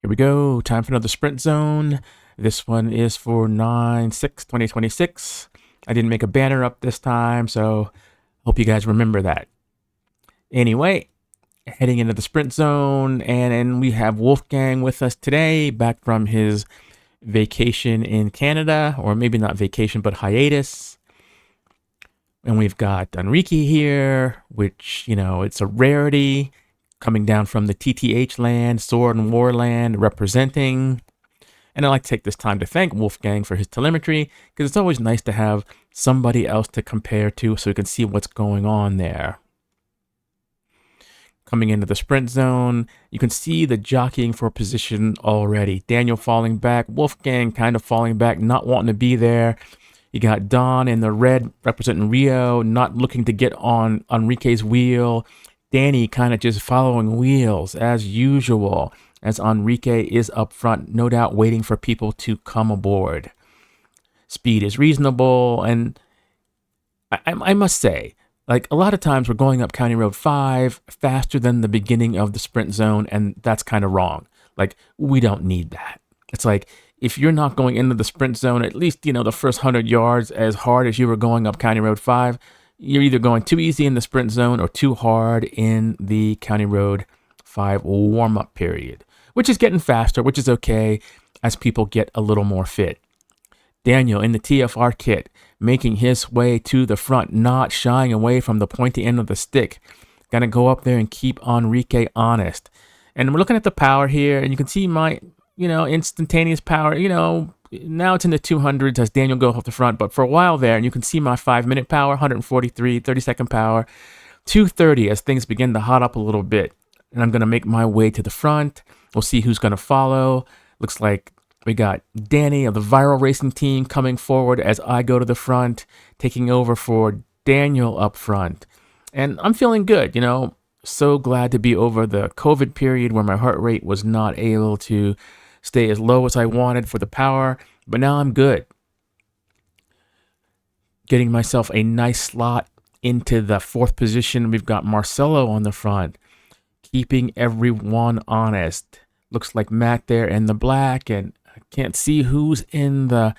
Here we go. Time for another sprint zone. This one is for 9/6/2026. I didn't make a banner up this time, so hope you guys remember that. Anyway, heading into the sprint zone, and we have Wolfgang with us today, back from his vacation in Canada, or maybe not vacation, but hiatus. And we've got Enrique here, which, it's a rarity, coming down from the TTH land, Sword and War land, representing. And I'd like to take this time to thank Wolfgang for his telemetry, because it's always nice to have somebody else to compare to so we can see what's going on there. Coming into the sprint zone, you can see the jockeying for position already. Daniel falling back, Wolfgang kind of falling back, not wanting to be there. You got Don in the red representing Rio, not looking to get on Enrique's wheel. Danny kind of just following wheels as usual, as Enrique is up front, no doubt waiting for people to come aboard. Speed is reasonable, and I must say, like, a lot of times we're going up County Road 5 faster than the beginning of the sprint zone, and that's kind of wrong. Like, we don't need that. It's like, if you're not going into the sprint zone, at least, the first 100 yards as hard as you were going up County Road 5, you're either going too easy in the sprint zone or too hard in the County Road 5 warm-up period, which is getting faster, which is okay as people get a little more fit. Daniel in the TFR kit, making his way to the front, not shying away from the pointy end of the stick. Gonna go up there and keep Enrique honest. And we're looking at the power here, and you can see my, instantaneous power, now it's in the 200s as Daniel goes off the front, but for a while there, and you can see my 5-minute power, 143, 30-second power, 230 as things begin to hot up a little bit. And I'm gonna make my way to the front. We'll see who's gonna follow. Looks like we got Danny of the Viral Racing team coming forward as I go to the front, taking over for Daniel up front. And I'm feeling good, so glad to be over the COVID period where my heart rate was not able to stay as low as I wanted for the power, but now I'm good. Getting myself a nice slot into the 4th position. We've got Marcelo on the front, keeping everyone honest. Looks like Matt there in the black, and I can't see who's in the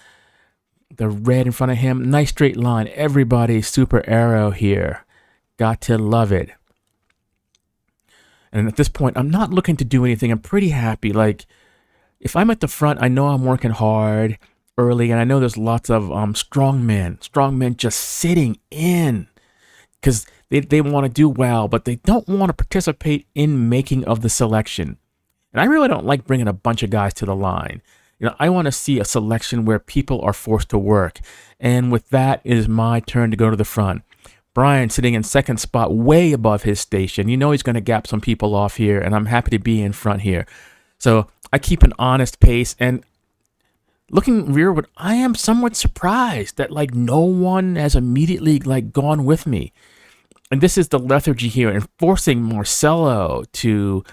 red in front of him. Nice straight line. Everybody super arrow here. Got to love it. And at this point, I'm not looking to do anything. I'm pretty happy. Like, if I'm at the front, I know I'm working hard early, and I know there's lots of strong men just sitting in because they want to do well, but they don't want to participate in making of the selection. And I really don't like bringing a bunch of guys to the line. I want to see a selection where people are forced to work. And with that, it is my turn to go to the front. Brian sitting in 2nd spot, way above his station. He's going to gap some people off here, and I'm happy to be in front here. So I keep an honest pace, and looking rearward, I am somewhat surprised that no one has immediately gone with me. And this is the lethargy here, and forcing Marcelo to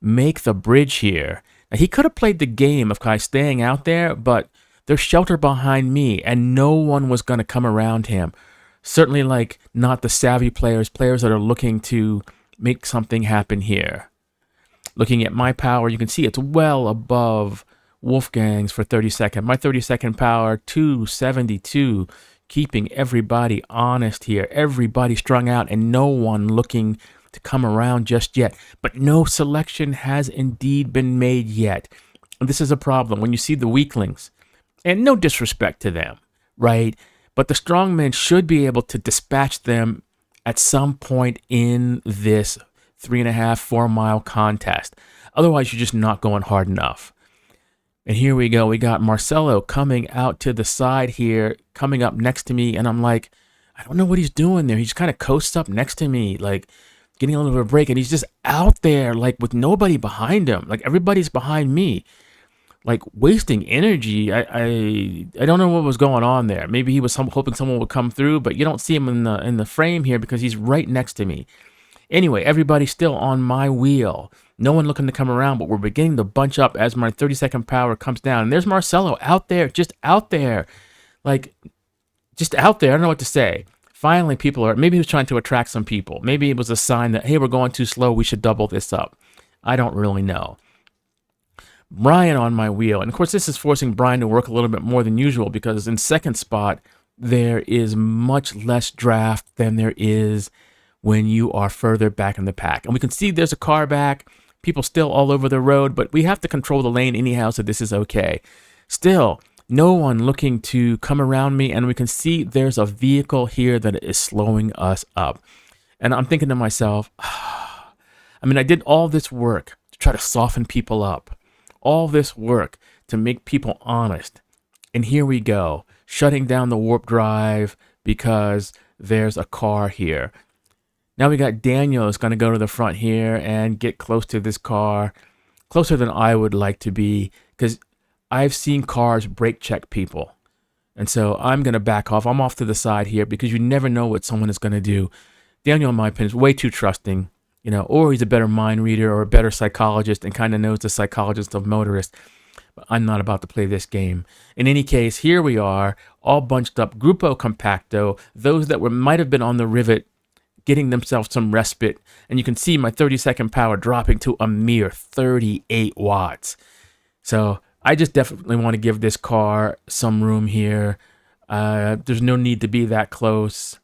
make the bridge here. Now, he could have played the game of kind of staying out there, but there's shelter behind me, and no one was going to come around him. Certainly, not the savvy players that are looking to make something happen here. Looking at my power, you can see it's well above Wolfgang's for 30-second. My 30-second power, 272, keeping everybody honest here. Everybody strung out, and no one looking to come around just yet. But no selection has indeed been made yet. And this is a problem when you see the weaklings. And no disrespect to them, right? But the strongmen should be able to dispatch them at some point in this 3.5-4 mile contest. Otherwise, you're just not going hard enough. And here we go. We got Marcelo coming out to the side here, coming up next to me. And I'm like, I don't know what he's doing there. He just kind of coasts up next to me, getting a little bit of a break. And he's just out there, with nobody behind him. Everybody's behind me. Wasting energy. I don't know what was going on there. Maybe he was hoping someone would come through, but you don't see him in the frame here because he's right next to me. Anyway, everybody's still on my wheel. No one looking to come around, but we're beginning to bunch up as my 30-second power comes down. And there's Marcelo out there, just out there. Just out there. I don't know what to say. Finally, maybe he was trying to attract some people. Maybe it was a sign that, hey, we're going too slow. We should double this up. I don't really know. Brian on my wheel. And of course, this is forcing Brian to work a little bit more than usual because in second spot, there is much less draft than there is when you are further back in the pack. And we can see there's a car back, people still all over the road, but we have to control the lane anyhow, so this is okay. Still, no one looking to come around me, and we can see there's a vehicle here that is slowing us up. And I'm thinking to myself, I mean, I did all this work to try to soften people up, all this work to make people honest. And here we go, shutting down the warp drive because there's a car here. Now we got Daniel is going to go to the front here and get close to this car, closer than I would like to be, because I've seen cars brake check people. And so I'm going to back off. I'm off to the side here because you never know what someone is going to do. Daniel, in my opinion, is way too trusting, you know, or he's a better mind reader or a better psychologist and kind of knows the psychologist of motorists. But I'm not about to play this game. In any case, here we are, all bunched up, Grupo Compacto, those that might have been on the rivet, getting themselves some respite. And you can see my 30-second power dropping to a mere 38 watts. So I just definitely want to give this car some room here. There's no need to be that close,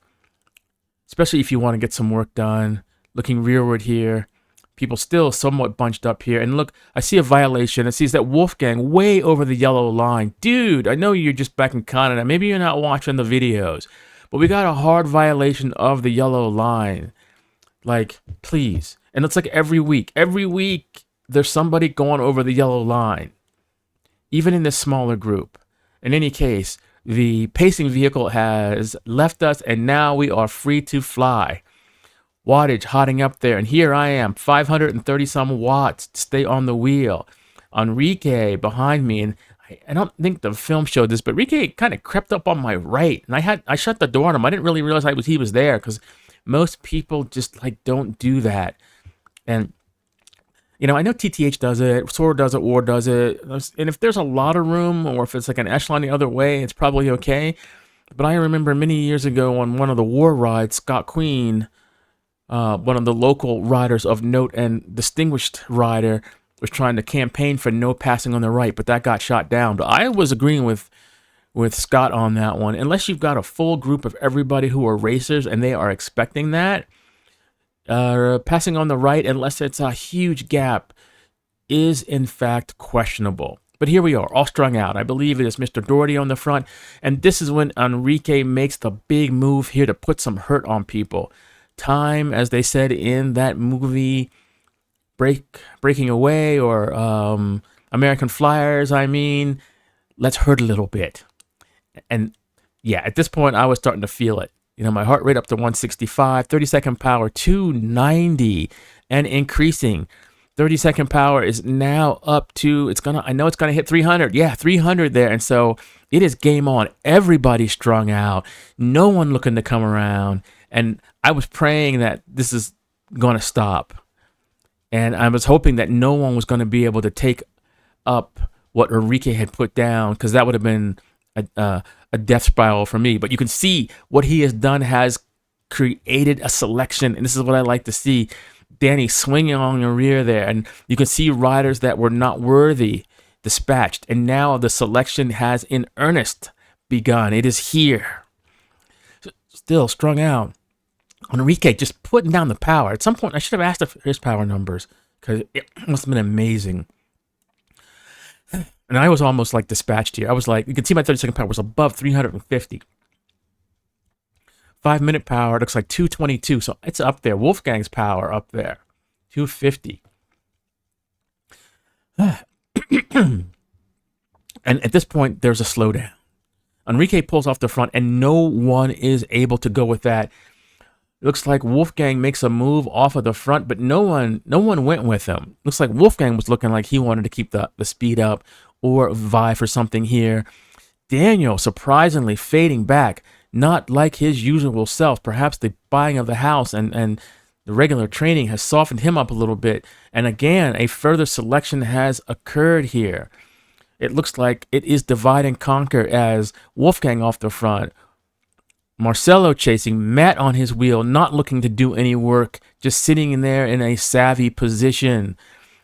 especially if you want to get some work done. Looking rearward here, people still somewhat bunched up here. And look, I see a violation. It sees that Wolfgang way over the yellow line. Dude, I know you're just back in Canada. Maybe you're not watching the videos, but we got a hard violation of the yellow line. Like, please. And it's like every week there's somebody going over the yellow line, even in this smaller group. In any case, the pacing vehicle has left us, and now we are free to fly. Wattage hotting up there, and here I am, 530 some watts to stay on the wheel. Enrique behind me, and I don't think the film showed this, but Enrique kind of crept up on my right, and I shut the door on him. I didn't really realize he was there because most people just like don't do that. And you know, I know TTH does it, SOAR does it, WAR does it, and if there's a lot of room, or if it's like an echelon the other way, it's probably okay. But I remember many years ago on one of the WAR rides, Scott Queen, one of the local riders of note and distinguished rider, was trying to campaign for no passing on the right, but that got shot down. But I was agreeing with Scott on that one. Unless you've got a full group of everybody who are racers and they are expecting that, passing on the right, unless it's a huge gap, is in fact questionable. But here we are, all strung out. I believe it is Mr. Doherty on the front, and this is when Enrique makes the big move here to put some hurt on people. Time, as they said in that movie, Breaking Away, or American Flyers, let's hurt a little bit. And yeah, at this point, I was starting to feel it. You know, my heart rate up to 165, 30-second power 290, and increasing. 30-second power is now up to, I know it's gonna hit 300. Yeah, 300 there. And so it is game on. Everybody's strung out. No one looking to come around. And I was praying that this is gonna stop. And I was hoping that no one was going to be able to take up what Enrique had put down, because that would have been a death spiral for me. But you can see what he has done has created a selection, and this is what I like to see. Danny swinging on the rear there, and you can see riders that were not worthy dispatched, and now the selection has in earnest begun. It is here. Still strung out. Enrique just putting down the power. At some point, I should have asked his power numbers, because it must have been amazing. And I was almost like dispatched here. I was like, you can see my 30-second power was above 350. 5-minute power looks like 222, so it's up there. Wolfgang's power up there, 250. And at this point, there's a slowdown. Enrique pulls off the front, and no one is able to go with that. It looks like Wolfgang makes a move off of the front, but no one went with him. Looks like Wolfgang was looking like he wanted to keep the speed up or vie for something here. Daniel surprisingly fading back, not like his usual self. Perhaps the buying of the house and the regular training has softened him up a little bit. And again, a further selection has occurred here. It looks like it is divide and conquer as Wolfgang off the front, Marcelo chasing, Matt on his wheel, not looking to do any work, just sitting in there in a savvy position.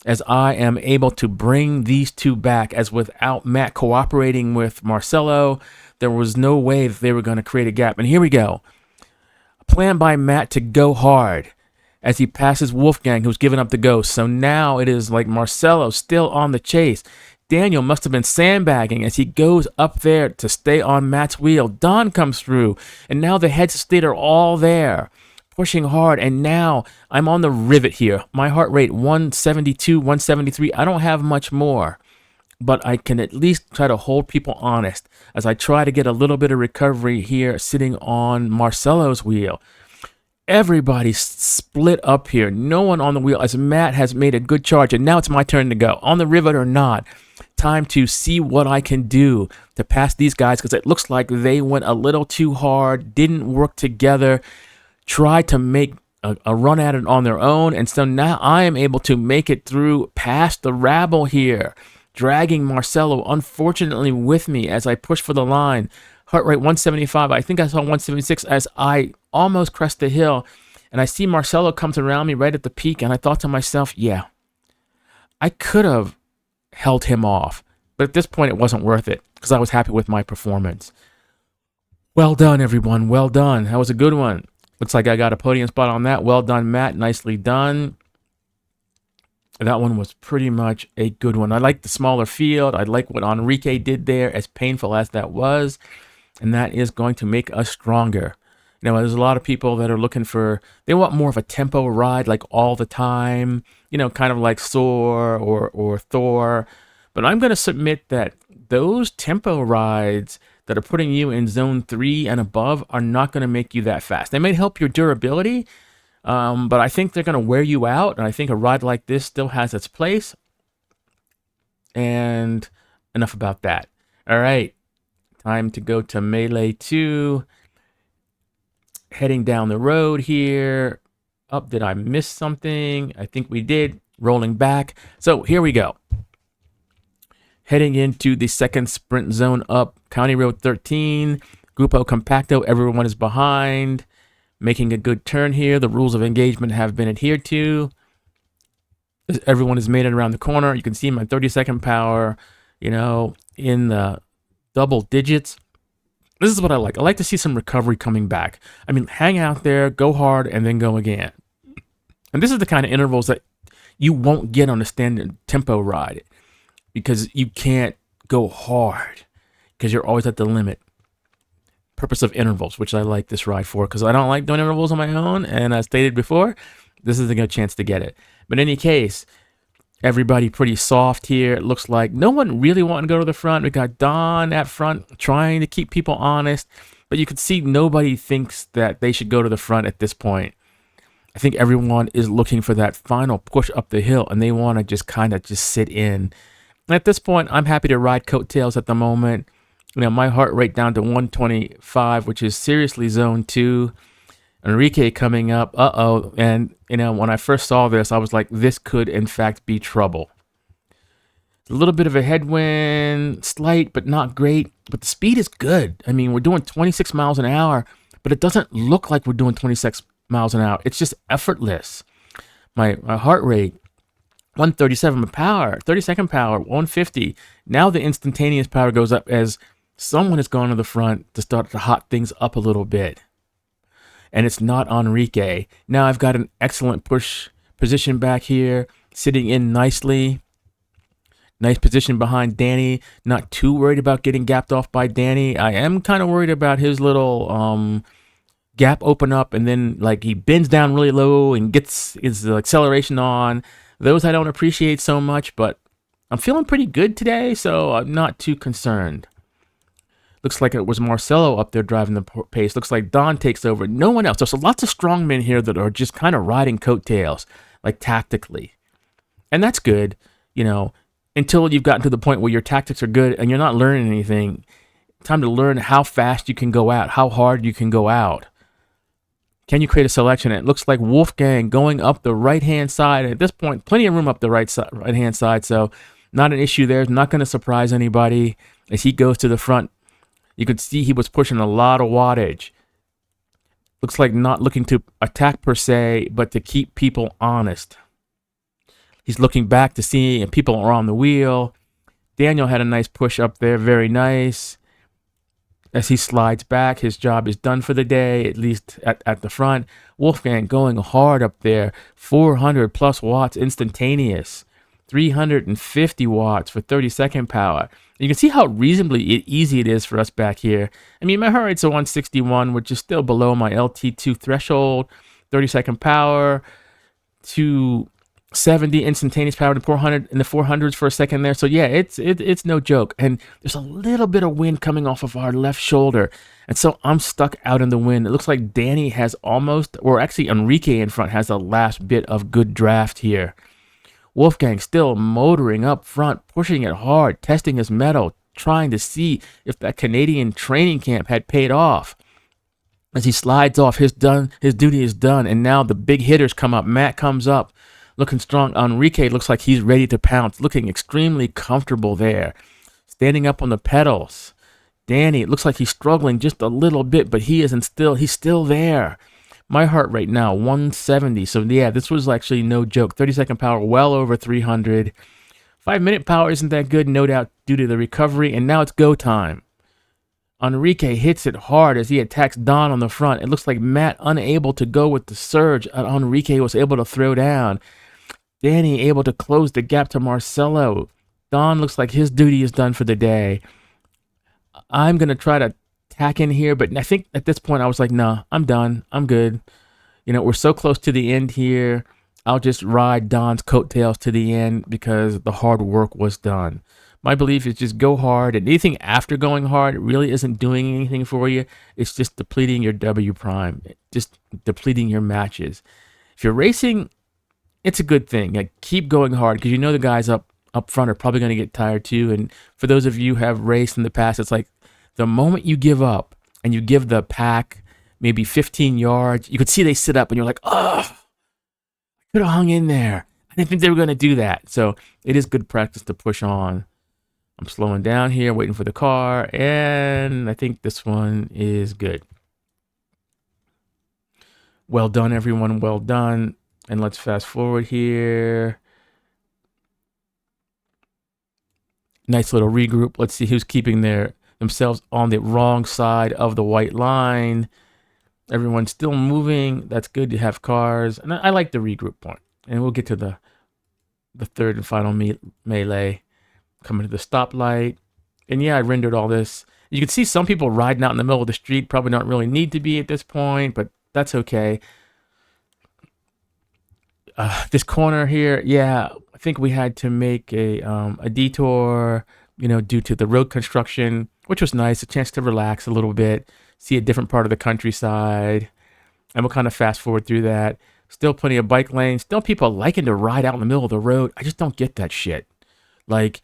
as I am able to bring these two back, as without Matt cooperating with Marcelo, there was no way that they were going to create a gap. And here we go. A plan by Matt to go hard as he passes Wolfgang, who's given up the ghost. So now it is like Marcelo still on the chase. Daniel must have been sandbagging as he goes up there to stay on Matt's wheel. Don comes through, and now the heads of state are all there, pushing hard. And now I'm on the rivet here. My heart rate 172, 173. I don't have much more, but I can at least try to hold people honest as I try to get a little bit of recovery here sitting on Marcelo's wheel. Everybody's split up here. No one on the wheel as Matt has made a good charge. And now it's my turn to go. On the rivet or not, time to see what I can do to pass these guys, because it looks like they went a little too hard, didn't work together, tried to make a run at it on their own. And so now I am able to make it through past the rabble here, dragging Marcelo, unfortunately, with me as I push for the line. Heart rate 175. I think I saw 176 as I almost crest the hill. And I see Marcelo comes around me right at the peak. And I thought to myself, yeah, I could have held him off. But at this point, it wasn't worth it because I was happy with my performance. Well done, everyone. Well done. That was a good one. Looks like I got a podium spot on that. Well done, Matt. Nicely done. That one was pretty much a good one. I like the smaller field. I like what Enrique did there, as painful as that was. And that is going to make us stronger. Now, there's a lot of people that are looking for, they want more of a tempo ride, like all the time, you know, kind of like Soar or Thor. But I'm going to submit that those tempo rides that are putting you in zone 3 and above are not going to make you that fast. They may help your durability, but I think they're going to wear you out. And I think a ride like this still has its place. And enough about that. All right. Time to go to Melee 2. Heading down the road here. Up, did I miss something? I think we did. Rolling back. So here we go. Heading into the second sprint zone up. County Road 13. Grupo Compacto. Everyone is behind. Making a good turn here. The rules of engagement have been adhered to. Everyone has made it around the corner. You can see my 30-second power, you know, in the double digits. This is what I like. I like to see some recovery coming back. I mean, hang out there, go hard, and then go again. And this is the kind of intervals that you won't get on a standard tempo ride because you can't go hard because you're always at the limit. Purpose of intervals, which I like this ride for, because I don't like doing intervals on my own. And as stated before, this is a good chance to get it. But in any case, everybody pretty soft here. It looks like no one really wanting to go to the front. We got Don at front trying to keep people honest, but you can see nobody thinks that they should go to the front at this point. I think everyone is looking for that final push up the hill, and they want to just kind of just sit in. And at this point, I'm happy to ride coattails at the moment. You know, my heart rate down to 125, which is seriously zone 2. Enrique coming up, and you know, when I first saw this, I was like, this could in fact be trouble. A little bit of a headwind, slight but not great, but the speed is good. I mean, we're doing 26 miles an hour, but it doesn't look like we're doing 26 miles an hour. It's just effortless. My heart rate, 137, my power, 30-second power, 150. Now the instantaneous power goes up as someone has gone to the front to start to hot things up a little bit. And it's not Enrique. Now I've got an excellent push position back here, sitting in nicely. Nice position behind Danny. Not too worried about getting gapped off by Danny. I am kind of worried about his little gap open up, and then like he bends down really low and gets his acceleration on. Those I don't appreciate so much, but I'm feeling pretty good today, so I'm not too concerned. Looks like it was Marcelo up there driving the pace. Looks like Don takes over. No one else. There's lots of strongmen here that are just kind of riding coattails, like tactically. And that's good, you know, until you've gotten to the point where your tactics are good and you're not learning anything. Time to learn how fast you can go out, how hard you can go out. Can you create a selection? And it looks like Wolfgang going up the right-hand side. At this point, plenty of room up the right-hand side, so not an issue there. Not going to surprise anybody as he goes to the front. You could see he was pushing a lot of wattage. Looks like not looking to attack per se, but to keep people honest. He's looking back to see if people are on the wheel. Daniel had a nice push up there, very nice. As he slides back, his job is done for the day, at least at the front. Wolfgang going hard up there, 400 plus watts instantaneous, 350 watts for 30-second power. You can see how reasonably easy it is for us back here. I mean, my heart rate's a 161, which is still below my LT2 threshold, 30-second power, 270 instantaneous power to 400 in the 400s for a second there. So yeah, it's no joke. And there's a little bit of wind coming off of our left shoulder. And so I'm stuck out in the wind. It looks like Danny has almost, or actually Enrique in front has the last bit of good draft here. Wolfgang still motoring up front, pushing it hard, testing his mettle, trying to see if that Canadian training camp had paid off. As he slides off, his duty is done, and now the big hitters come up. Matt comes up, looking strong. Enrique looks like he's ready to pounce, looking extremely comfortable there, standing up on the pedals. Danny, it looks like he's struggling just a little bit, but he's still there. My heart rate now, 170. So yeah, this was actually no joke. 30-second power, well over 300. 5-minute power isn't that good, no doubt, due to the recovery. And now it's go time. Enrique hits it hard as he attacks Don on the front. It looks like Matt unable to go with the surge. Enrique was able to throw down. Danny able to close the gap to Marcelo. Don looks like his duty is done for the day. I'm going to try to tack in here, but I think at this point I was like, nah, I'm done. I'm good. You know, we're so close to the end here. I'll just ride Don's coattails to the end because the hard work was done. My belief is just go hard, and anything after going hard really isn't doing anything for you. It's just depleting your W prime, just depleting your matches. If you're racing, it's a good thing. Like, keep going hard because you know the guys up front are probably going to get tired too. And for those of you who have raced in the past, it's like the moment you give up and you give the pack maybe 15 yards, you could see they sit up and you're like, oh, I could have hung in there. I didn't think they were going to do that. So it is good practice to push on. I'm slowing down here, waiting for the car, and I think this one is good. Well done, everyone. Well done. And let's fast forward here. Nice little regroup. Let's see who's keeping themselves on the wrong side of the white line. Everyone's still moving. That's good to have cars. And I like the regroup point. And we'll get to the third and final melee. Coming to the stoplight. And yeah, I rendered all this. You can see some people riding out in the middle of the street. Probably don't really need to be at this point, but that's okay. This corner here, yeah, I think we had to make a detour, you know, due to the road construction, which was nice. A chance to relax a little bit, see a different part of the countryside. And we'll kind of fast forward through that. Still plenty of bike lanes. Still people liking to ride out in the middle of the road. I just don't get that shit. Like,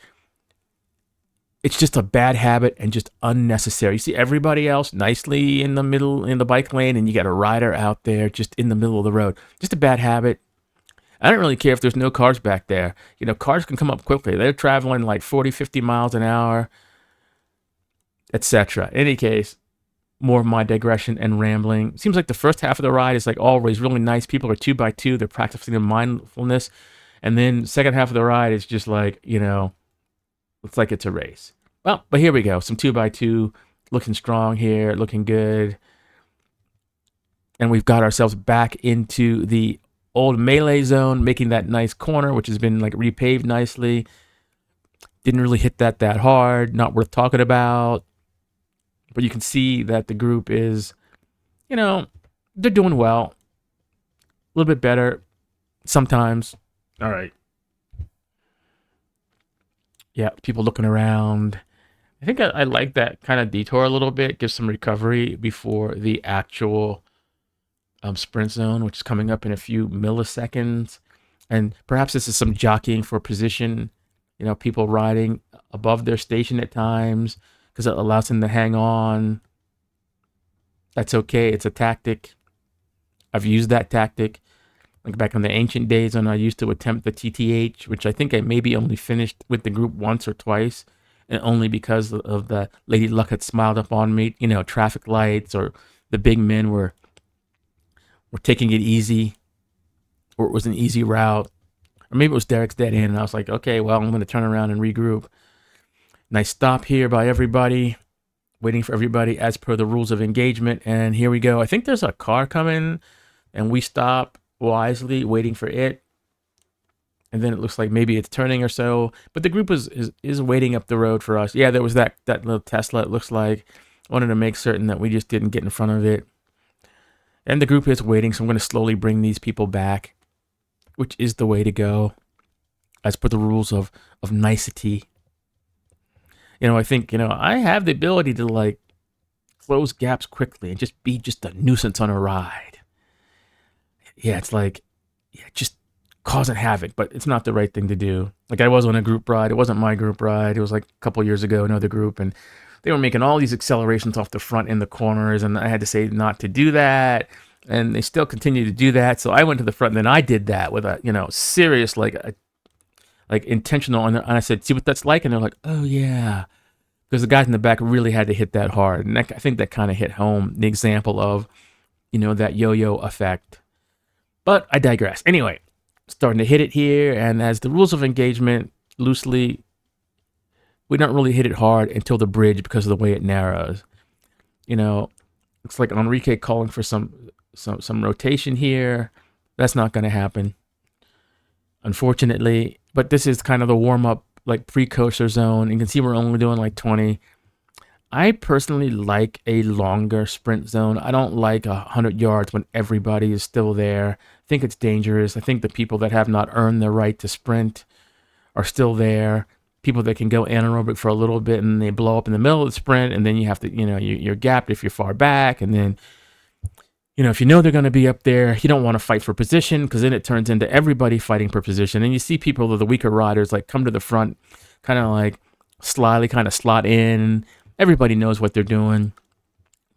it's just a bad habit and just unnecessary. You see everybody else nicely in the middle, in the bike lane, and you got a rider out there just in the middle of the road. Just a bad habit. I don't really care if there's no cars back there. You know, cars can come up quickly. They're traveling like 40, 50 miles an hour, etc. In any case, more of my digression and rambling. Seems like the first half of the ride is like always really nice. People are 2x2. They're practicing their mindfulness. And then second half of the ride is just like, you know, looks like it's a race. Well, but here we go. Some 2x2 looking strong here, looking good. And we've got ourselves back into the old melee zone, making that nice corner, which has been like repaved nicely. Didn't really hit that hard. Not worth talking about. But you can see that the group is, you know, they're doing well. A little bit better sometimes. All right. Yeah, people looking around. I think I like that kind of detour a little bit. Gives some recovery before the actual sprint zone, which is coming up in a few milliseconds. And perhaps this is some jockeying for position. You know, people riding above their station at times because it allows them to hang on. That's okay. It's a tactic. I've used that tactic. Like back in the ancient days when I used to attempt the TTH, which I think I maybe only finished with the group once or twice, and only because of the Lady Luck had smiled up on me, you know, traffic lights, or the big men were taking it easy, or it was an easy route. or maybe it was Derek's dead end. And I was like, okay, well, I'm going to turn around and regroup. Nice stop here by everybody, waiting for everybody as per the rules of engagement. And here we go. I think there's a car coming, and we stop wisely, waiting for it. And then it looks like maybe it's turning or so. But the group is waiting up the road for us. Yeah, there was that little Tesla, it looks like. Wanted to make certain that we just didn't get in front of it. And the group is waiting, so I'm going to slowly bring these people back, which is the way to go, as per the rules of nicety. I think, I have the ability to, like, close gaps quickly and just be just a nuisance on a ride. Yeah, it's like, just causing havoc, but it's not the right thing to do. Like, I was on a group ride. It wasn't my group ride. It was like a couple years ago, another group, and they were making all these accelerations off the front in the corners, and I had to say not to do that, and they still continue to do that. So I went to the front, and then I did that with a, serious, like intentional, and I said, see what that's like? And they're like, oh yeah, because the guys in the back really had to hit that hard, and I think that kind of hit home the example of, that yo-yo effect. But I digress. Anyway, starting to hit it here, and as the rules of engagement loosely, we don't really hit it hard until the bridge because of the way it narrows. Looks like Enrique calling for some rotation here. That's not going to happen, unfortunately. But this is kind of the warm-up, like precursor zone. You can see we're only doing like 20. I personally like a longer sprint zone. I don't like 100 yards when everybody is still there. I think it's dangerous. I think the people that have not earned the right to sprint are still there. People that can go anaerobic for a little bit and they blow up in the middle of the sprint, and then you have to, you're gapped if you're far back. And then, if they're going to be up there, you don't want to fight for position, because then it turns into everybody fighting for position. And you see people that are the weaker riders, like, come to the front, kind of like slyly kind of slot in. Everybody knows what they're doing.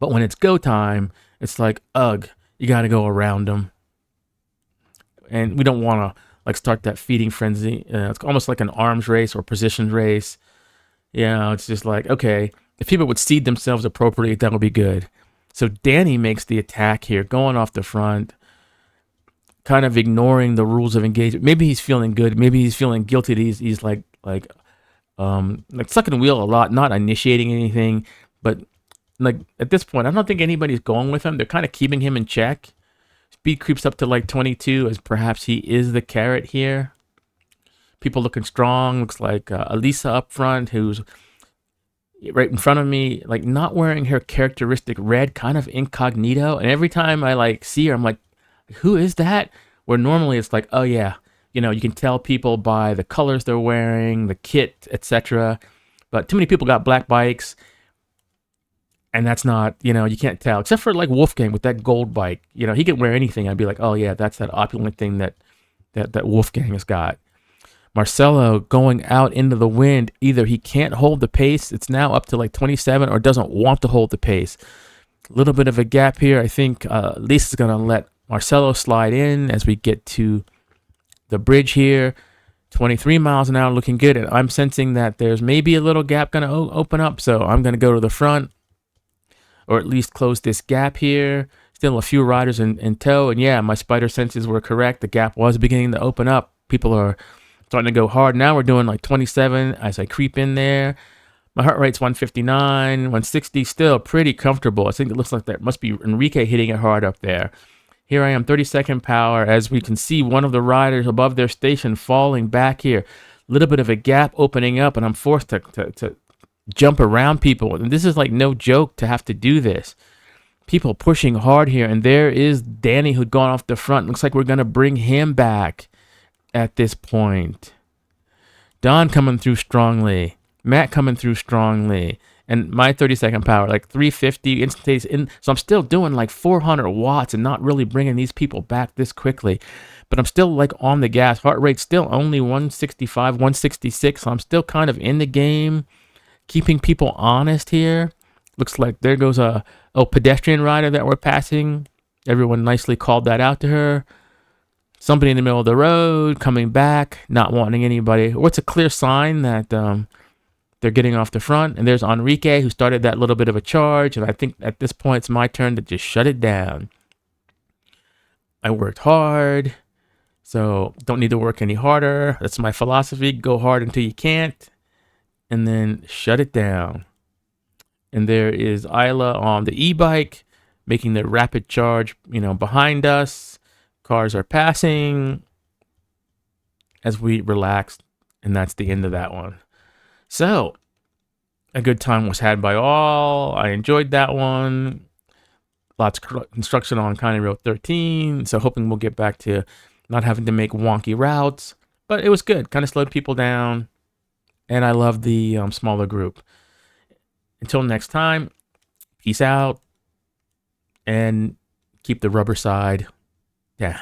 But when it's go time, it's like, ugh, you got to go around them. And we don't want to, like, start that feeding frenzy. It's almost like an arms race or position race. It's just like, okay, if people would seed themselves appropriately, that would be good. So Danny makes the attack here, going off the front, kind of ignoring the rules of engagement. Maybe he's feeling good. Maybe he's feeling guilty. He's like sucking the wheel a lot, not initiating anything. But like at this point, I don't think anybody's going with him. They're kind of keeping him in check. Speed creeps up to like 22, as perhaps he is the carrot here. People looking strong. Looks like Elisa up front, who's right in front of me, like not wearing her characteristic red, kind of incognito. And every time I like see her, I'm like, who is that? Where normally it's like, oh yeah, you can tell people by the colors they're wearing, the kit, etc. But too many people got black bikes. And that's not, you can't tell. Except for like Wolfgang with that gold bike. He could wear anything. I'd be like, oh yeah, that's that opulent thing that Wolfgang has got. Marcelo going out into the wind. Either he can't hold the pace. It's now up to like 27, or doesn't want to hold the pace. A little bit of a gap here. I think Lisa's going to let Marcelo slide in as we get to the bridge here. 23 miles an hour, looking good. And I'm sensing that there's maybe a little gap going to open up. So I'm going to go to the front, or at least close this gap here. Still a few riders in tow. And yeah, my spider senses were correct. The gap was beginning to open up. People are starting to go hard. Now we're doing like 27 as I creep in there. My heart rate's 159, 160, still pretty comfortable. I think it looks like that must be Enrique hitting it hard up there. Here I am, 32nd power, as we can see one of the riders above their station falling back here. A little bit of a gap opening up, and I'm forced to jump around people. And this is like no joke to have to do this. People pushing hard here, and there is Danny who'd gone off the front. Looks like we're going to bring him back at this point. Don coming through strongly. Matt coming through strongly. And my 32nd power, like 350 instantaneous. So I'm still doing like 400 watts and not really bringing these people back this quickly. But I'm still like on the gas. Heart rate still only 165, 166. So I'm still kind of in the game, keeping people honest here. Looks like there goes a pedestrian rider that we're passing. Everyone nicely called that out to her. Somebody in the middle of the road coming back, not wanting anybody. What's a clear sign that they're getting off the front? And there's Enrique, who started that little bit of a charge. And I think at this point, it's my turn to just shut it down. I worked hard. So don't need to work any harder. That's my philosophy. Go hard until you can't, and then shut it down. And there is Isla on the e-bike making the rapid charge, behind us. Cars are passing as we relax, and that's the end of that one. So a good time was had by all. I enjoyed that one. Lots of construction on CR13, so hoping we'll get back to not having to make wonky routes. But it was good. Kind of slowed people down, and I love the smaller group. Until next time, peace out, and keep the rubber side down.